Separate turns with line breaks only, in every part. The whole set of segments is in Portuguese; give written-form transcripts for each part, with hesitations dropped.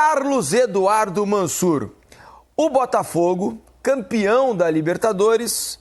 Carlos Eduardo Mansur. O Botafogo, campeão da Libertadores,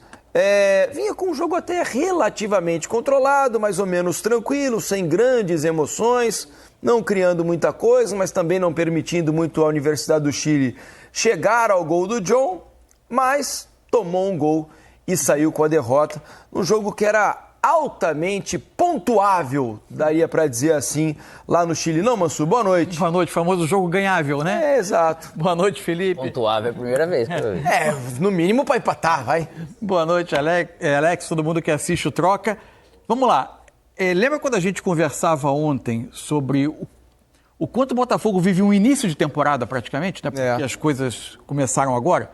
vinha com um jogo até relativamente controlado, mais ou menos tranquilo, sem grandes emoções, não criando muita coisa, mas também não permitindo muito a Universidade do Chile chegar ao gol do John, mas tomou um gol e saiu com a derrota, um jogo que era altamente pontuável, daria para dizer assim, lá no Chile. Não, Mansur, boa noite.
Boa noite, famoso jogo ganhável, né?
Exato.
Boa noite, Felipe.
Pontuável é a primeira vez.
No mínimo para empatar, vai.
Boa noite, Alex, todo mundo que assiste o Troca. Vamos lá. Lembra quando a gente conversava ontem sobre o quanto o Botafogo vive um início de temporada praticamente, né? Porque as coisas começaram agora.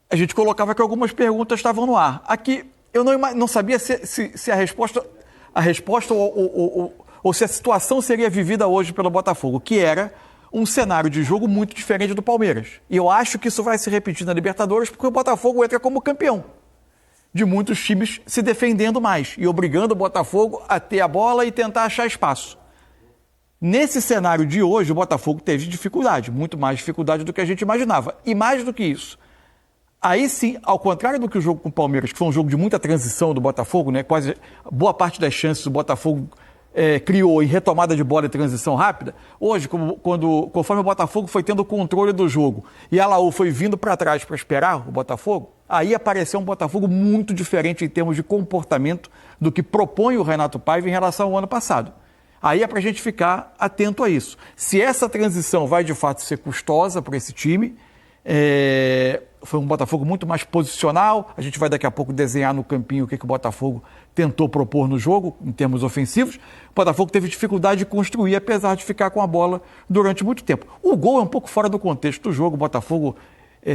A gente colocava que algumas perguntas estavam no ar. Aqui eu não sabia se a resposta ou se a situação seria vivida hoje pelo Botafogo, que era um cenário de jogo muito diferente do Palmeiras. E eu acho que isso vai se repetir na Libertadores, porque o Botafogo entra como campeão de muitos times se defendendo mais e obrigando o Botafogo a ter a bola e tentar achar espaço. Nesse cenário de hoje, o Botafogo teve dificuldade, muito mais dificuldade do que a gente imaginava. E mais do que isso, aí sim, ao contrário do que o jogo com o Palmeiras, que foi um jogo de muita transição do Botafogo, né? Quase boa parte das chances o Botafogo criou em retomada de bola e transição rápida. Hoje, conforme o Botafogo foi tendo o controle do jogo e a Laú foi vindo para trás para esperar o Botafogo, aí apareceu um Botafogo muito diferente em termos de comportamento do que propõe o Renato Paiva em relação ao ano passado. Aí é para a gente ficar atento a isso. Se essa transição vai de fato ser custosa para esse time, foi um Botafogo muito mais posicional. A gente vai daqui a pouco desenhar no campinho o que o Botafogo tentou propor no jogo, em termos ofensivos. O Botafogo teve dificuldade de construir, apesar de ficar com a bola durante muito tempo. O gol é um pouco fora do contexto do jogo. O Botafogo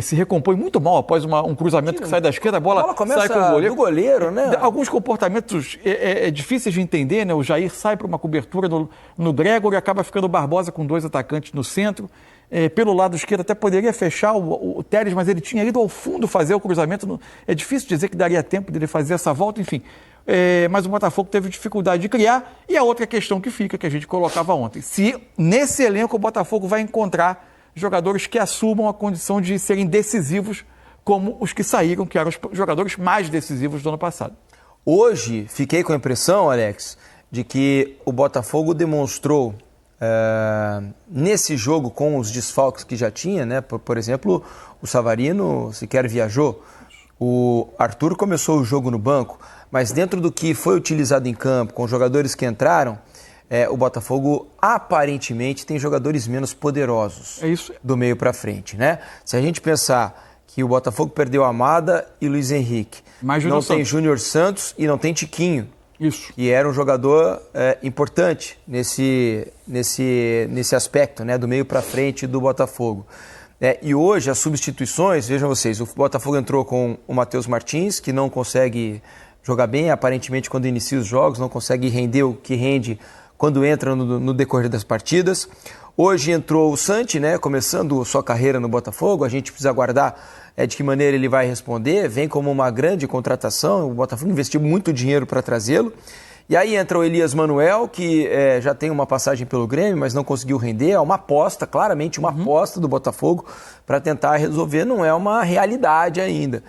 se recompõe muito mal após um cruzamento que sai da esquerda, a bola sai com o goleiro.
Do goleiro, né?
Alguns comportamentos difíceis de entender, né? O Jair sai para uma cobertura no Gregor e acaba ficando Barbosa com dois atacantes no centro. Pelo lado esquerdo até poderia fechar o Telles, mas ele tinha ido ao fundo fazer o cruzamento. É difícil dizer que daria tempo dele fazer essa volta, enfim. Mas o Botafogo teve dificuldade de criar. E a outra questão que fica, que a gente colocava ontem, se nesse elenco o Botafogo vai encontrar jogadores que assumam a condição de serem decisivos como os que saíram, que eram os jogadores mais decisivos do ano passado.
Hoje, fiquei com a impressão, Alex, de que o Botafogo demonstrou nesse jogo, com os desfalques que já tinha, né? Por exemplo, o Savarino sequer viajou, o Arthur começou o jogo no banco, mas dentro do que foi utilizado em campo, com os jogadores que entraram, o Botafogo aparentemente tem jogadores menos poderosos do meio para frente, né? Se a gente pensar que o Botafogo perdeu Amada e Luiz Henrique, não tem Júnior Santos e não tem Tiquinho, que era um jogador importante nesse aspecto, né, do meio para frente do Botafogo. E hoje as substituições, vejam vocês, o Botafogo entrou com o Matheus Martins, que não consegue jogar bem, aparentemente quando inicia os jogos, não consegue render o que rende quando entra no decorrer das partidas. Hoje entrou o Santi, né, começando sua carreira no Botafogo. A gente precisa aguardar de que maneira ele vai responder. Vem como uma grande contratação, o Botafogo investiu muito dinheiro para trazê-lo. E aí entra o Elias Manuel, que já tem uma passagem pelo Grêmio, mas não conseguiu render. É uma aposta, claramente uma aposta do Botafogo para tentar resolver, não é uma realidade ainda.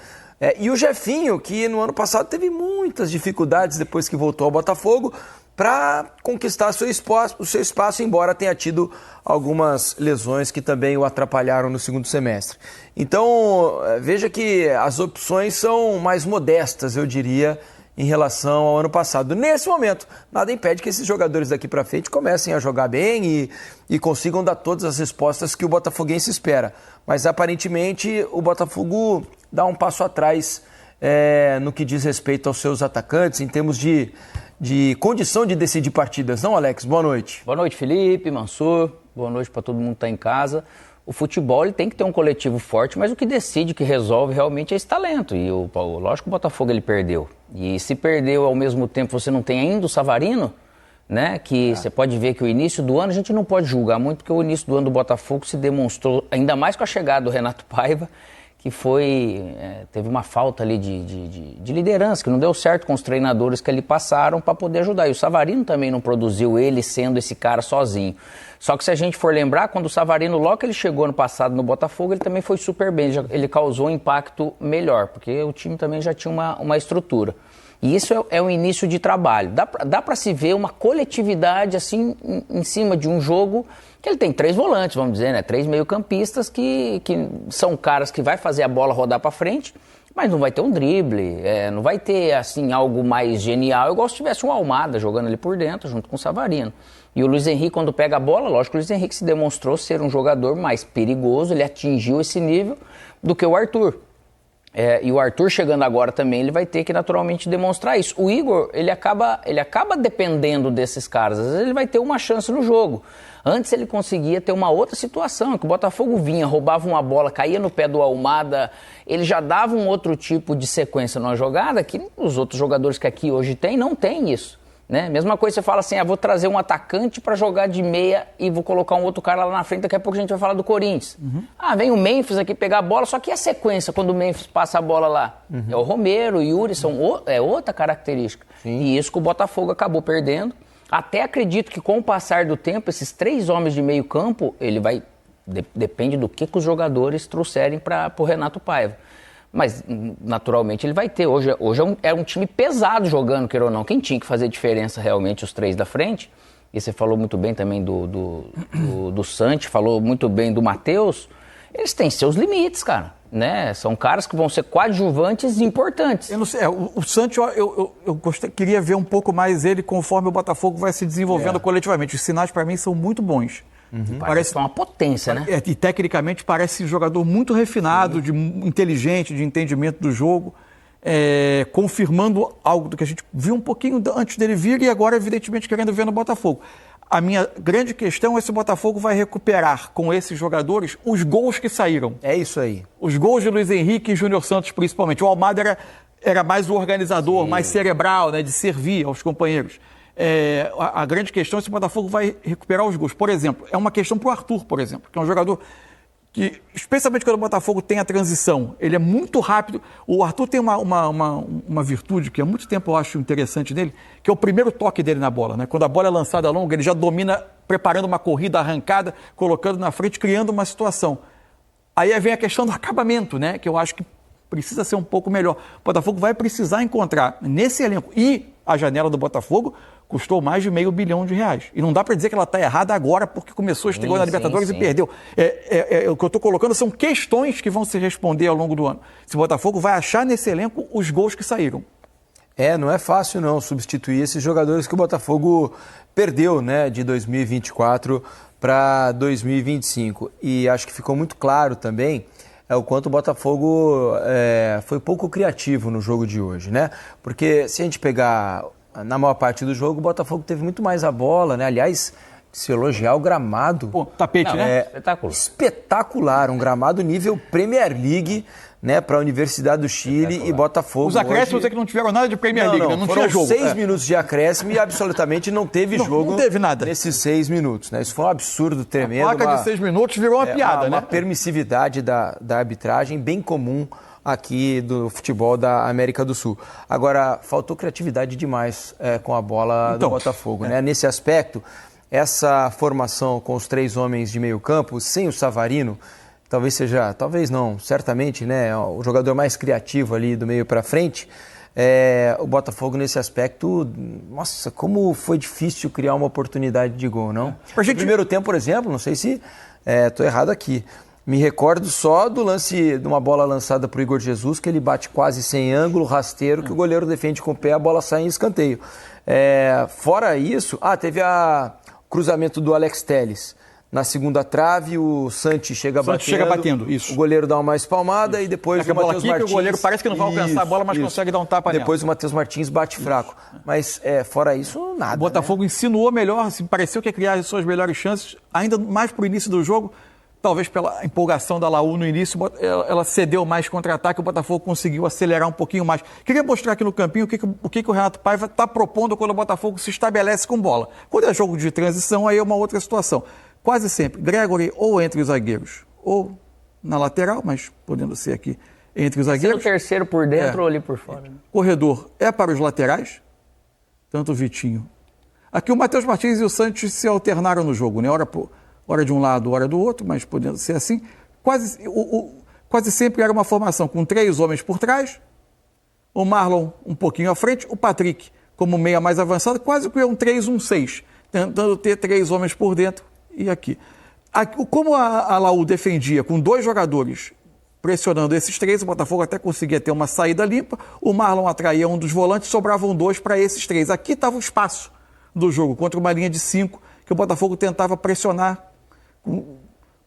E o Jefinho, que no ano passado teve muitas dificuldades depois que voltou ao Botafogo, para conquistar o seu espaço, embora tenha tido algumas lesões que também o atrapalharam no segundo semestre. Então, veja que as opções são mais modestas, eu diria, em relação ao ano passado. Nesse momento, nada impede que esses jogadores daqui para frente comecem a jogar bem e consigam dar todas as respostas que o botafoguense espera. Mas, aparentemente, o Botafogo dá um passo atrás no que diz respeito aos seus atacantes, em termos de condição de decidir partidas, não, Alex? Boa noite.
Boa noite, Felipe, Mansur. Boa noite para todo mundo que está em casa. O futebol ele tem que ter um coletivo forte, mas o que decide, o que resolve realmente é esse talento. E lógico que o Botafogo ele perdeu. E se perdeu ao mesmo tempo, você não tem ainda o Savarino, né? Que você pode ver que o início do ano, a gente não pode julgar muito, porque o início do ano do Botafogo se demonstrou, ainda mais com a chegada do Renato Paiva, que teve uma falta ali de liderança, que não deu certo com os treinadores que ali passaram para poder ajudar. E o Savarino também não produziu ele sendo esse cara sozinho. Só que se a gente for lembrar, quando o Savarino, logo que ele chegou no passado no Botafogo, ele também foi super bem, ele causou um impacto melhor, porque o time também já tinha uma estrutura. E isso é um início de trabalho. Dá para se ver uma coletividade assim em cima de um jogo que ele tem 3 volantes, vamos dizer, né? 3 meio-campistas que são caras que vai fazer a bola rodar para frente, mas não vai ter um drible, não vai ter assim algo mais genial, igual se tivesse um Almada jogando ali por dentro, junto com o Savarino. E o Luiz Henrique, quando pega a bola, lógico que o Luiz Henrique se demonstrou ser um jogador mais perigoso, ele atingiu esse nível do que o Arthur. E o Arthur chegando agora também, ele vai ter que naturalmente demonstrar isso. O Igor, ele acaba dependendo desses caras. Às vezes ele vai ter uma chance no jogo. Antes ele conseguia ter uma outra situação, que o Botafogo vinha, roubava uma bola, caía no pé do Almada, ele já dava um outro tipo de sequência numa jogada que os outros jogadores que aqui hoje tem, não tem isso. Né? Mesma coisa, você fala assim, vou trazer um atacante para jogar de meia e vou colocar um outro cara lá na frente, daqui a pouco a gente vai falar do Corinthians. Vem o Memphis aqui pegar a bola, só que a sequência quando o Memphis passa a bola lá? É o Romero, o Yuri, é outra característica. Sim. E isso que o Botafogo acabou perdendo. Até acredito que com o passar do tempo, esses 3 homens de meio campo, ele vai... Depende do que os jogadores trouxerem para o Renato Paiva. Mas, naturalmente, ele vai ter. Hoje é um time pesado jogando, queira ou não. Quem tinha que fazer diferença realmente, os 3 da frente, e você falou muito bem também do Santi, falou muito bem do Matheus, eles têm seus limites, cara. Né? São caras que vão ser coadjuvantes importantes.
Eu não sei, o Santi, eu queria ver um pouco mais ele conforme o Botafogo vai se desenvolvendo coletivamente. Os sinais, para mim, são muito bons.
Parece que é uma potência, né?
E tecnicamente parece um jogador muito refinado, inteligente, de entendimento do jogo, confirmando algo do que a gente viu um pouquinho antes dele vir e agora, evidentemente, querendo ver no Botafogo. A minha grande questão é se o Botafogo vai recuperar com esses jogadores os gols que saíram.
É isso aí.
Os gols de Luiz Henrique e Júnior Santos, principalmente. O Almada era mais o organizador, mais cerebral, né, de servir aos companheiros. A grande questão é se o Botafogo vai recuperar os gols. Por exemplo, é uma questão para o Arthur, por exemplo, que é um jogador que, especialmente quando o Botafogo tem a transição, ele é muito rápido. O Arthur tem uma virtude que há muito tempo eu acho interessante nele, que é o primeiro toque dele na bola. Né? Quando a bola é lançada longa, ele já domina preparando uma corrida arrancada, colocando na frente, criando uma situação. Aí vem a questão do acabamento, né? Que eu acho que precisa ser um pouco melhor. O Botafogo vai precisar encontrar nesse elenco, e a janela do Botafogo custou mais de R$500 milhão. E não dá para dizer que ela está errada agora porque começou, estreou na Libertadores e perdeu. O que eu estou colocando são questões que vão se responder ao longo do ano. Se o Botafogo vai achar nesse elenco os gols que saíram.
Não é fácil não substituir esses jogadores que o Botafogo perdeu, né, de 2024 para 2025. E acho que ficou muito claro também o quanto o Botafogo foi pouco criativo no jogo de hoje, né? Porque se a gente pegar na maior parte do jogo, o Botafogo teve muito mais a bola, né? Aliás, se elogiar o gramado...
Tapete, né?
Espetacular, um gramado nível Premier League, né? Para a Universidade do Chile e Botafogo.
Os acréscimos é que não tiveram nada de Premier League, né? Não tinha jogo.
6 minutos de acréscimo e absolutamente não teve jogo.
Não teve nada.
Nesses 6 minutos, né? Isso foi um absurdo tremendo.
A placa de 6 minutos virou uma piada, né?
Uma permissividade da arbitragem bem comum aqui do futebol da América do Sul. Agora, faltou criatividade demais com a bola do Botafogo, né? Nesse aspecto, essa formação com os 3 homens de meio campo, sem o Savarino, talvez não, certamente, né, o jogador mais criativo ali do meio para frente, o Botafogo nesse aspecto, nossa, como foi difícil criar uma oportunidade de gol, não? No primeiro tempo, por exemplo, não sei se estou errado aqui, me recordo só do lance de uma bola lançada para o Igor Jesus, que ele bate quase sem ângulo, rasteiro, que o goleiro defende com o pé, a bola sai em escanteio. Fora isso, teve o cruzamento do Alex Telles. Na segunda trave, o Santi chega batendo.
Isso.
O goleiro dá uma espalmada e depois o Matheus Martins...
O goleiro parece que não vai alcançar a bola, mas consegue dar um tapa nela.
Depois o Matheus Martins bate fraco. Mas, fora isso, nada.
O Botafogo insinuou melhor, assim, pareceu que ia criar as suas melhores chances, ainda mais para o início do jogo. Talvez pela empolgação da Laú no início, ela cedeu mais contra-ataque, o Botafogo conseguiu acelerar um pouquinho mais. Queria mostrar aqui no campinho o que o Renato Paiva está propondo quando o Botafogo se estabelece com bola. Quando é jogo de transição, aí é uma outra situação. Quase sempre, Gregory ou entre os zagueiros, ou na lateral, mas podendo ser aqui entre os
Sendo o
zagueiros.
terceiro por dentro ou ali por fora. Né?
Corredor é para os laterais, tanto o Vitinho. Aqui o Matheus Martins e o Santos se alternaram no jogo, né? Hora de um lado, hora do outro, mas podendo ser assim. Quase sempre era uma formação com 3 homens por trás, o Marlon um pouquinho à frente, o Patrick como meia mais avançado, quase que um 3-1-6, tentando ter 3 homens por dentro e aqui. Como a Laú defendia com 2 jogadores pressionando esses 3, o Botafogo até conseguia ter uma saída limpa, o Marlon atraía um dos volantes, sobravam 2 para esses 3. Aqui estava o espaço do jogo, contra uma linha de 5, que o Botafogo tentava pressionar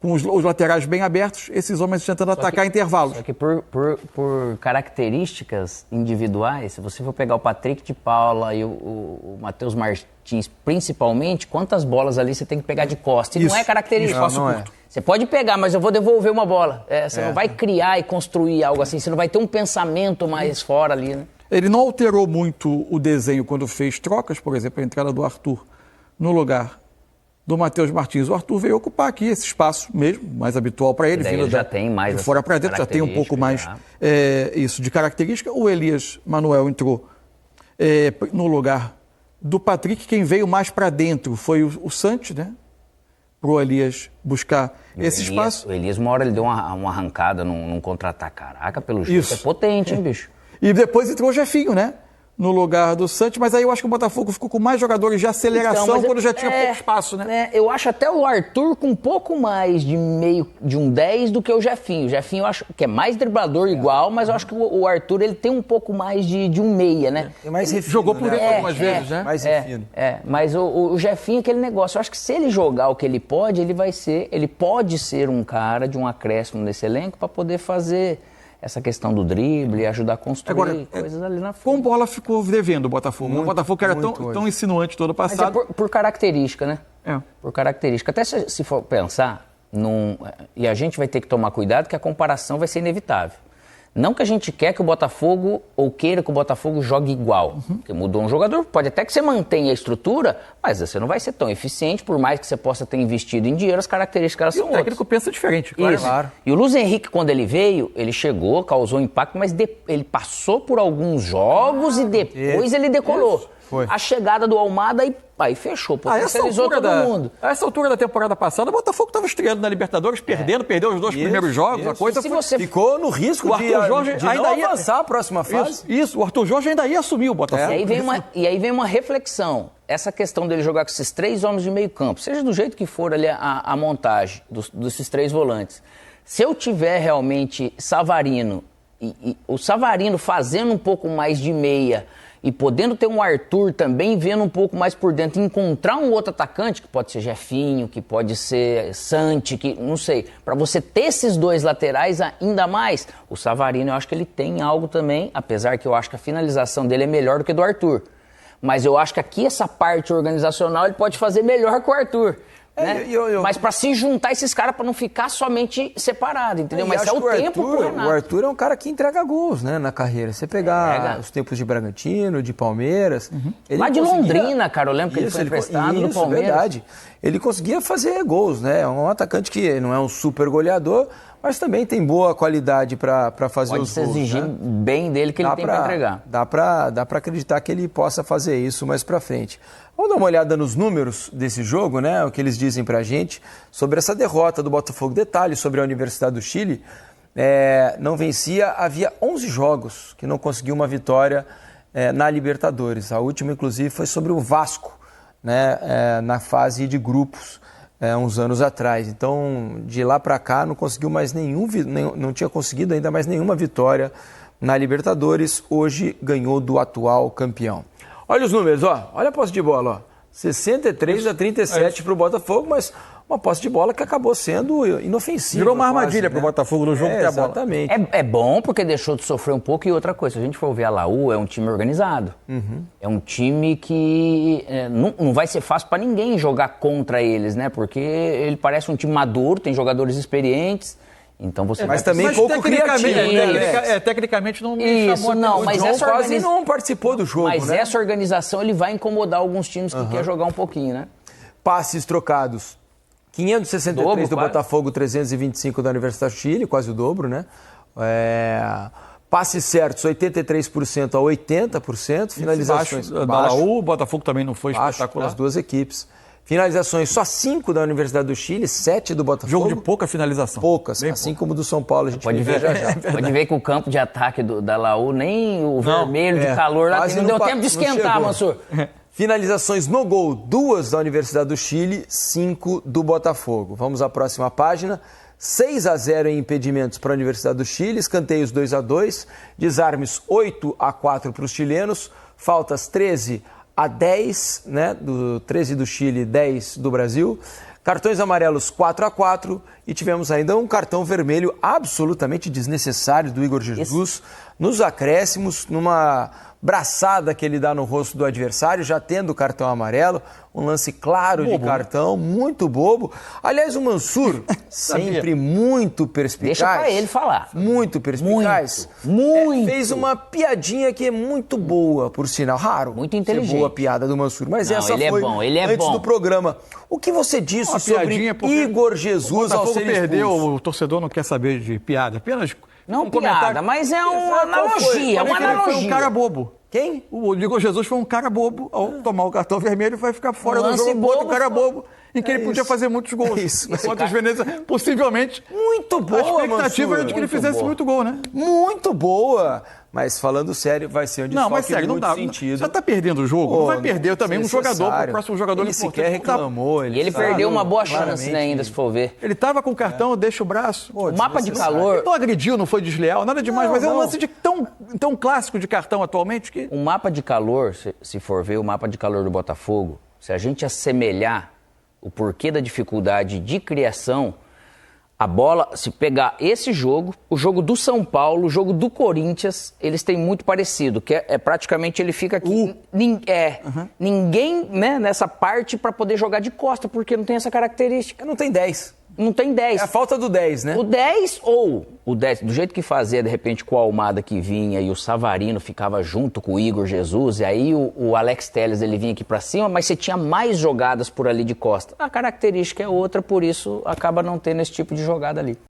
com os laterais bem abertos, esses homens tentando atacar intervalos.
Só que por características individuais, se você for pegar o Patrick de Paula e o Matheus Martins, principalmente, quantas bolas ali você tem que pegar de costa? E não é característica.
Não é.
Você pode pegar, mas eu vou devolver uma bola. Você não vai criar e construir algo assim, você não vai ter um pensamento mais fora ali, né?
Ele não alterou muito o desenho quando fez trocas, por exemplo, a entrada do Arthur no lugar do Matheus Martins. O Arthur veio ocupar aqui esse espaço mesmo, mais habitual para ele.
Ele já tem mais
de fora para dentro, já tem um pouco mais isso de característica. O Elias Manuel entrou no lugar do Patrick. Quem veio mais para dentro foi o Santos, né? Para o Elias buscar esse espaço.
O Elias, uma hora ele deu uma arrancada num contra-ataque. Caraca, pelo jeito.
Isso.
É potente, hein, bicho?
E depois entrou o Jefinho, né? No lugar do Santos, mas aí eu acho que o Botafogo ficou com mais jogadores de aceleração quando já tinha pouco espaço, né?
Eu acho até o Arthur com um pouco mais de um 10 do que o Jefinho. O Jefinho eu acho que é mais driblador igual, mas eu acho que o Arthur ele tem um pouco mais de um meia, né?
É mais refino,
jogou por dentro algumas vezes, né?
Mais refino.
Mas o Jefinho é aquele negócio. Eu acho que se ele jogar o que ele pode ser um cara de um acréscimo nesse elenco para poder fazer essa questão do drible, ajudar a construir coisas ali na frente.
Com bola ficou devendo o Botafogo. O Botafogo que era tão insinuante todo passado.
Mas por característica, né? Por característica. Até se for pensar, e a gente vai ter que tomar cuidado que a comparação vai ser inevitável. Não que a gente quer que o Botafogo, ou queira que o Botafogo jogue igual. Porque mudou um jogador, pode até que você mantenha a estrutura, mas você não vai ser tão eficiente, por mais que você possa ter investido em dinheiro, as características são outras.
O técnico pensa diferente, claro.
E o Luiz Henrique, quando ele veio, ele chegou, causou impacto, mas ele passou por alguns jogos e depois ele decolou.
Foi.
A chegada do Almada aí fechou, potencializou todo mundo.
A essa altura da temporada passada, o Botafogo estava estreando na Libertadores, perdeu os 2 primeiros jogos, a coisa
ficou no risco de não avançar a próxima fase.
Isso, o Arthur Jorge ainda ia assumir o Botafogo.
E aí vem uma reflexão. Essa questão dele jogar com esses 3 homens de meio campo, seja do jeito que for ali a montagem desses 3 volantes, se eu tiver realmente Savarino, e o Savarino fazendo um pouco mais de meia, e podendo ter um Arthur também vendo um pouco mais por dentro, encontrar um outro atacante, que pode ser Jefinho, que pode ser Santi, que não sei, para você ter esses 2 laterais ainda mais, o Savarino eu acho que ele tem algo também, apesar que eu acho que a finalização dele é melhor do que do Arthur. Mas eu acho que aqui essa parte organizacional ele pode fazer melhor que o Arthur. Né? Mas para se juntar esses caras, para não ficar somente separado, entendeu? Mas é o tempo pro Renato.
O Arthur é um cara que entrega gols, né, na carreira. Você pegar os tempos de Bragantino, de Palmeiras...
Lá de Londrina, cara, eu lembro que ele foi emprestado do Palmeiras.
Verdade. Ele conseguia fazer gols, né? É um atacante que não é um super goleador, mas também tem boa qualidade para fazer os gols.
Pode se exigir bem dele que ele tem para entregar.
Dá para acreditar que ele possa fazer isso mais para frente. Vamos dar uma olhada nos números desse jogo, né? O que eles dizem pra gente sobre essa derrota do Botafogo. Detalhe sobre a Universidade do Chile. Não vencia, havia 11 jogos que não conseguiu uma vitória na Libertadores. A última, inclusive, foi sobre o Vasco, né? Na fase de grupos, uns anos atrás. Então, de lá para cá, não conseguiu mais não tinha conseguido ainda mais nenhuma vitória na Libertadores. Hoje ganhou do atual campeão. Olha os números, olha a posse de bola, 63-37 para o Botafogo, mas uma posse de bola que acabou sendo inofensiva.
Virou uma armadilha para o Botafogo no jogo que a bola.
Exatamente.
É bom porque deixou de sofrer um pouco. E outra coisa, se a gente for ver a Laú, é um time organizado. É um time que não vai ser fácil para ninguém jogar contra eles, né? Porque ele parece um time maduro, tem jogadores experientes. Então você
mas também pouco criativo,
né? Tecnicamente não me chamou.
Não, mas
essa quase não participou do jogo,
mas essa organização ele vai incomodar alguns times que quer jogar um pouquinho, né?
Passes trocados, 563
Dobro,
do
quase.
Botafogo, 325 da Universidade do Chile, quase o dobro, né? Passes certos, 83% a 80%. Finalizações
Baixo, da Laú, o Botafogo também não foi
baixo
espetacular.
as duas equipes. Finalizações, só 5 da Universidade do Chile, 7 do Botafogo.
Jogo de pouca finalização.
Poucas,
Bem
assim como do São Paulo, a gente
Pode
vai
ver,
ver já já.
pode ver que o campo de ataque da Laú, nem o vermelho de calor lá,
quase
não deu
não
tempo de
não
esquentar,
chegou.
Mansur.
Finalizações no gol, 2 da Universidade do Chile, 5 do Botafogo. Vamos à próxima página. 6-0 em impedimentos para a Universidade do Chile, escanteios 2-2, desarmes 8-4 para os chilenos, faltas 13-10, né, 13 do Chile, 10 do Brasil, cartões amarelos 4-4 e tivemos ainda um cartão vermelho absolutamente desnecessário do Igor Jesus nos acréscimos, numa braçada que ele dá no rosto do adversário, já tendo o cartão amarelo, um lance claro de cartão, muito bobo. Aliás, o Mansur, sempre muito perspicaz.
Deixa pra ele falar.
Muito perspicaz.
Muito.
Fez uma piadinha que é muito boa, por sinal. Raro.
Muito inteligente.
Ser boa a piada do Mansur, mas
Não,
essa
ele é
foi
bom, ele é
antes
bom.
do programa. O que você disse
Uma
sobre
piadinha, porque
Igor Jesus
o
ao
Botafogo
ser
perdeu,
expulso?
o torcedor não quer saber de piada, apenas
Não
um
piada,
comentário.
mas é uma
Qual foi?
analogia,
Olha
uma
que ele foi um
analogia.
cara bobo.
Quem?
O Igor Jesus foi um cara bobo. Ao tomar o cartão vermelho, vai ficar fora do
lance
jogo. Outro
bobo,
cara bobo, em que ele podia
isso.
fazer muitos gols.
É isso.
Enquanto os venezuelanos, possivelmente,
Muito boa,
a expectativa
Mansur.
era de que ele
Muito
fizesse
boa.
muito gol, né?
Muito boa. Mas falando sério, vai ser um
Não,
desfalque
mas sério, não
muito
dá.
sentido.
Já tá perdendo o jogo,
Pô,
não vai perder também um jogador,
desnecessário.
o próximo jogador
ele
importante.
sequer
Não dá.
reclamou.
E ele
sabe,
perdeu uma boa chance,
claramente.
né, ainda, se for ver.
Ele tava com o cartão, deixa o braço.
Pô,
O mapa de
desnecessário.
calor,
Ele não agrediu, não foi desleal, nada demais,
Não,
mas é um
não.
lance de tão clássico de cartão atualmente que...
o mapa de calor, se for ver o mapa de calor do Botafogo, se a gente assemelhar o porquê da dificuldade de criação, a bola, se pegar esse jogo, o jogo do São Paulo, o jogo do Corinthians, eles têm muito parecido, que é praticamente ele fica aqui, ninguém, né, nessa parte para poder jogar de costa, porque não tem essa característica.
Não tem 10.
Não tem 10.
É a falta do 10, né?
O 10 ou o 10, do jeito que fazia, de repente, com o Almada que vinha e o Savarino ficava junto com o Igor Jesus, e aí o Alex Telles ele vinha aqui pra cima, mas você tinha mais jogadas por ali de costa. A característica é outra, por isso acaba não tendo esse tipo de jogada ali.